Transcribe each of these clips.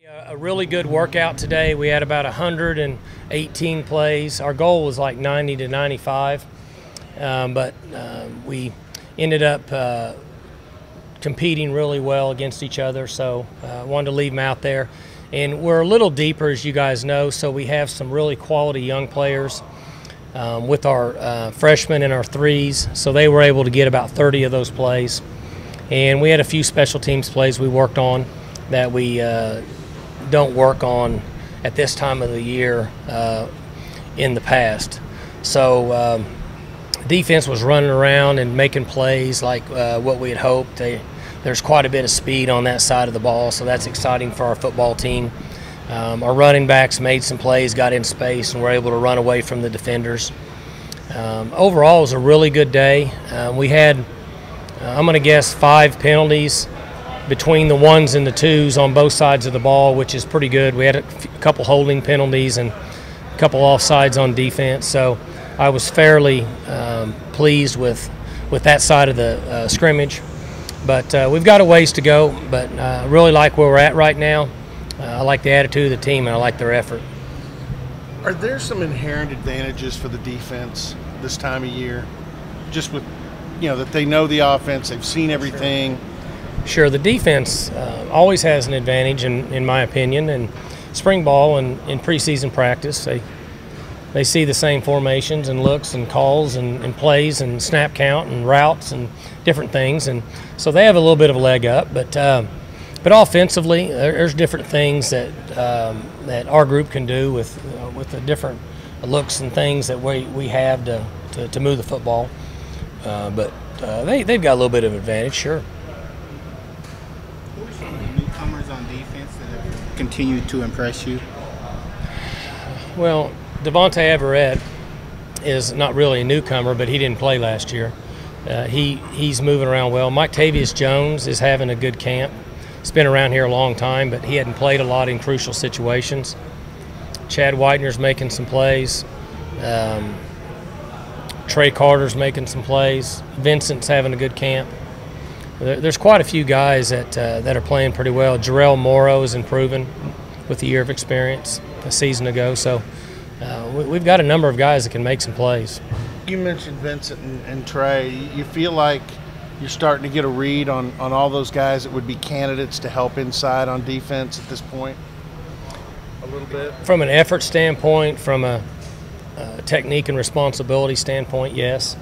A really good workout today. We had about 118 plays. Our goal was like 90 to 95, but we ended up competing really well against each other, so wanted to leave them out there. And we're a little deeper, as you guys know, so we have some really quality young players with our freshmen and our threes, so they were able to get about 30 of those plays. And we had a few special teams plays we worked on that we don't work on at this time of the year in the past. So defense was running around and making plays like what we had hoped. There's quite a bit of speed on that side of the ball, so that's exciting for our football team. Our running backs made some plays, got in space, and were able to run away from the defenders. Overall, it was a really good day. We had, I'm going to guess, 5 penalties between the ones and the twos on both sides of the ball, which is pretty good. We had a couple holding penalties and a couple offsides on defense, so I was fairly pleased with that side of the scrimmage. But we've got a ways to go, but I really like where we're at right now. I like the attitude of the team, and I like their effort. Are there some inherent advantages for the defense this time of year? Just with, that they know the offense, they've seen everything. Sure, the defense always has an advantage, in my opinion. And spring ball and in preseason practice, they see the same formations and looks and calls and plays and snap count and routes and different things, and so they have a little bit of a leg up. But offensively, there's different things that our group can do with the different looks and things that we have to move the football. But they've got a little bit of advantage, sure. Who are some of the newcomers on defense that have continued to impress you? Well, Devontae Everett is not really a newcomer, but he didn't play last year. He's moving around well. Mike Jones is having a good camp. He's been around here a long time, but he hadn't played a lot in crucial situations. Chad Whitener's making some plays. Trey Carter's making some plays. Vincent's having a good camp. There's quite a few guys that are playing pretty well. Jarrell Morrow is improving with a year of experience a season ago. So we've got a number of guys that can make some plays. You mentioned Vincent and Trey. You feel like you're starting to get a read on all those guys that would be candidates to help inside on defense at this point? A little bit? From an effort standpoint, from a technique and responsibility standpoint, yes.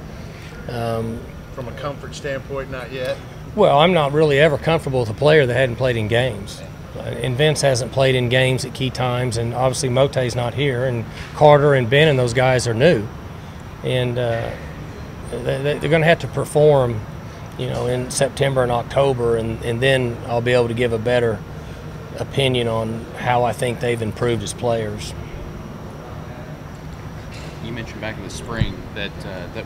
From a comfort standpoint, not yet? Well, I'm not really ever comfortable with a player that hadn't played in games. And Vince hasn't played in games at key times, and obviously Mote's not here, and Carter and Ben and those guys are new. And they're going to have to perform, in September and October, and then I'll be able to give a better opinion on how I think they've improved as players. You mentioned back in the spring that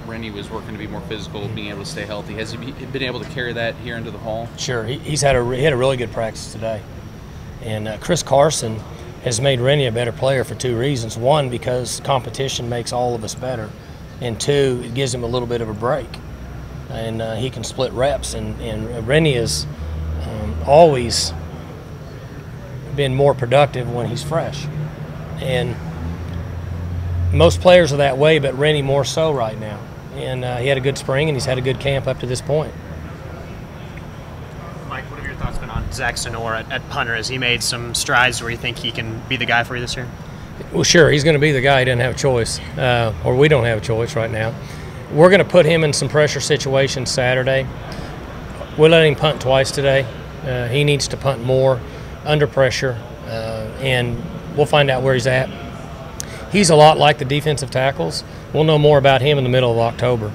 Rennie was working to be more physical, being able to stay healthy. Has he been able to carry that here into the fall? Sure. He had a really good practice today. And Chris Carson has made Rennie a better player for 2 reasons. One, because competition makes all of us better. And 2, it gives him a little bit of a break. And he can split reps. And Rennie has always been more productive when he's fresh. And most players are that way, but Rennie more so right now. And he had a good spring, and he's had a good camp up to this point. Mike, what have your thoughts been on Zach Sonor at punter? Has he made some strides where you think he can be the guy for you this year? Well, sure. He's going to be the guy. He doesn't have a choice, or we don't have a choice right now. We're going to put him in some pressure situations Saturday. We'll let him punt twice today. He needs to punt more under pressure, and we'll find out where he's at. He's a lot like the defensive tackles. We'll know more about him in the middle of October.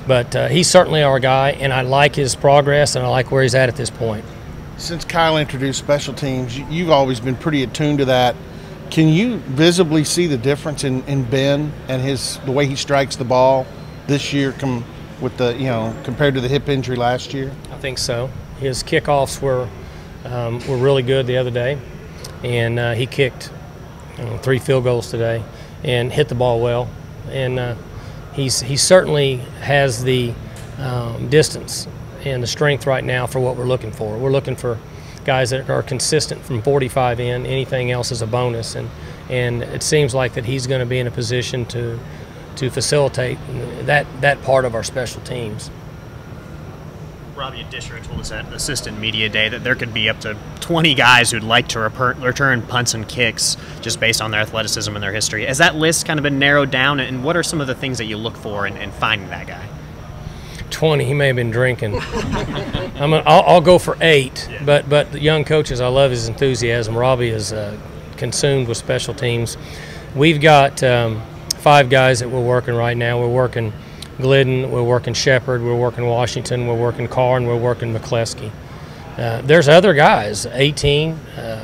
But he's certainly our guy, and I like his progress, and I like where he's at this point. Since Kyle introduced special teams, you've always been pretty attuned to that. Can you visibly see the difference in Ben and the way he strikes the ball this year compared to the hip injury last year? I think so. His kickoffs were really good the other day, and he kicked 3 field goals today and hit the ball well. And he certainly has the distance and the strength right now for what we're looking for. We're looking for guys that are consistent from 45 in. Anything else is a bonus, and it seems like that he's going to be in a position to facilitate that part of our special teams. Robbie Disher told us at Assistant Media Day that there could be up to 20 guys who'd like to return punts and kicks just based on their athleticism and their history. Has that list kind of been narrowed down, and what are some of the things that you look for in finding that guy? 20, he may have been drinking. I'll go for 8, but the young coaches, I love his enthusiasm. Robbie is consumed with special teams. We've got 5 guys that we're working right now. We're working Glidden, we're working Shepherd, we're working Washington, we're working Carr, and we're working McCleskey. There's other guys. 18,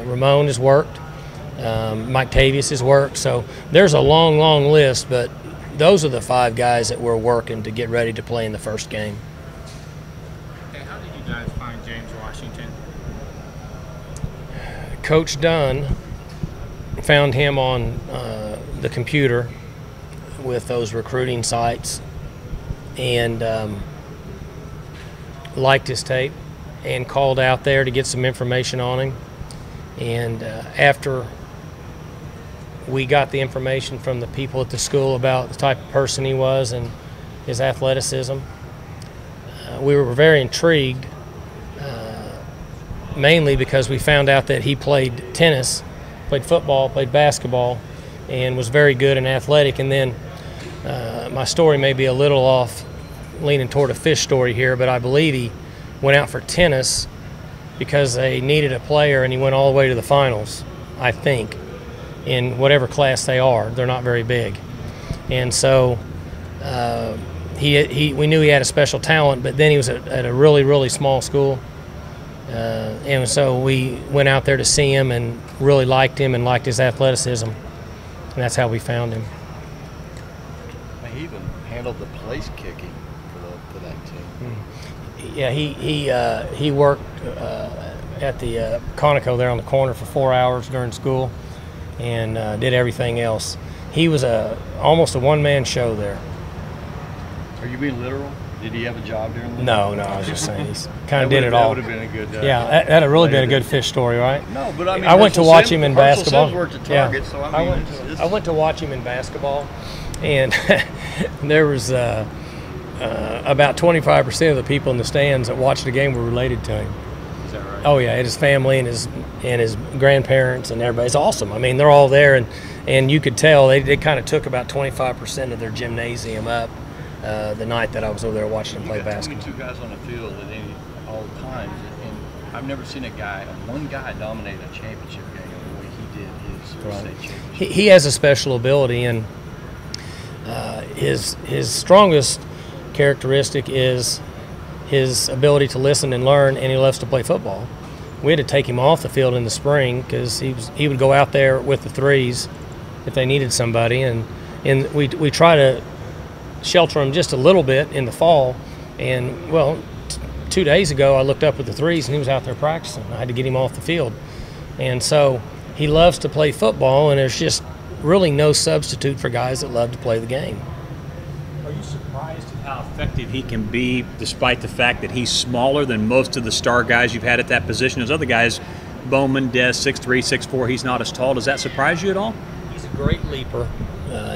Ramon has worked, Mike Tavius has worked. So there's a long, long list, but those are the 5 guys that we're working to get ready to play in the first game. Hey, how did you guys find James Washington? Coach Dunn found him on the computer with those recruiting sites, and liked his tape and called out there to get some information on him. And after we got the information from the people at the school about the type of person he was and his athleticism, we were very intrigued, mainly because we found out that he played tennis, played football, played basketball, and was very good and athletic. And then my story may be a little off, leaning toward a fish story here, but I believe he went out for tennis because they needed a player, and he went all the way to the finals, I think, in whatever class they are. They're not very big. And so we knew he had a special talent, but then he was at a really, really small school. And so we went out there to see him and really liked him and liked his athleticism. And that's how we found him. He even handled the place kicking for that team. Yeah, he worked at the Conoco there on the corner for 4 hours during school, and did everything else. He was almost a one-man show there. Are you being literal? Did he have a job during the No, I was just saying he's kind of did it all. That would have been a good. Yeah, that'd have really been a good fish story, right? No, but I mean, I went to watch him in basketball. Worked at Target, so I mean, I went to watch him in basketball, and there was about 25% of the people in the stands that watched the game were related to him. Is that right? Oh yeah, his family and his grandparents and everybody. It's awesome. I mean, they're all there, and you could tell they kind of took about 25% of their gymnasium up the night that I was over there watching them play basketball. 22 guys on the field at all times, and I've never seen one guy dominate a championship game the way he did his state championship. He has a special ability, and his strongest characteristic is his ability to listen and learn, and he loves to play football. We had to take him off the field in the spring because he would go out there with the threes if they needed somebody, and we try to shelter him just a little bit in the fall. And well, 2 days ago I looked up with the threes and he was out there practicing. I had to get him off the field. And so he loves to play football, and there's just really no substitute for guys that love to play the game. Are you surprised at how effective he can be despite the fact that he's smaller than most of the star guys you've had at that position? Those other guys, Bowman, Des, 6'3", 6'4", he's not as tall. Does that surprise you at all? He's a great leaper.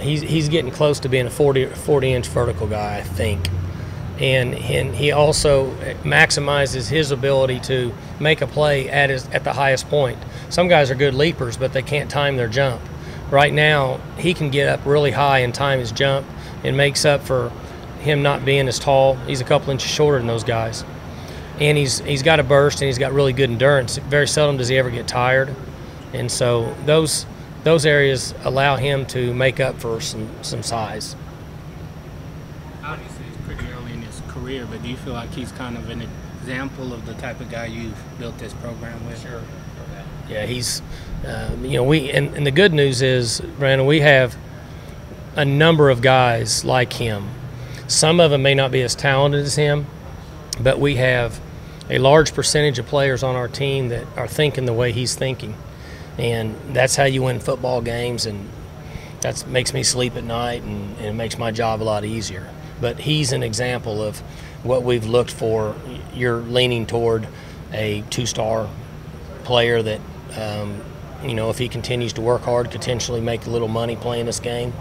He's getting close to being a 40-inch vertical guy, I think. And he also maximizes his ability to make a play at the highest point. Some guys are good leapers, but they can't time their jump. Right now, he can get up really high and time his jump. It makes up for him not being as tall. He's a couple inches shorter than those guys. And he's got a burst, and he's got really good endurance. Very seldom does he ever get tired. And so those areas allow him to make up for some size. Obviously, it's pretty early in his career, but do you feel like he's kind of an example of the type of guy you've built this program with? Sure. Yeah, he's, and the good news is, Brandon, we have a number of guys like him. Some of them may not be as talented as him, but we have a large percentage of players on our team that are thinking the way he's thinking. And that's how you win football games, and that makes me sleep at night, and it makes my job a lot easier. But he's an example of what we've looked for. You're leaning toward a two-star player that, you know, if he continues to work hard, potentially make a little money playing this game.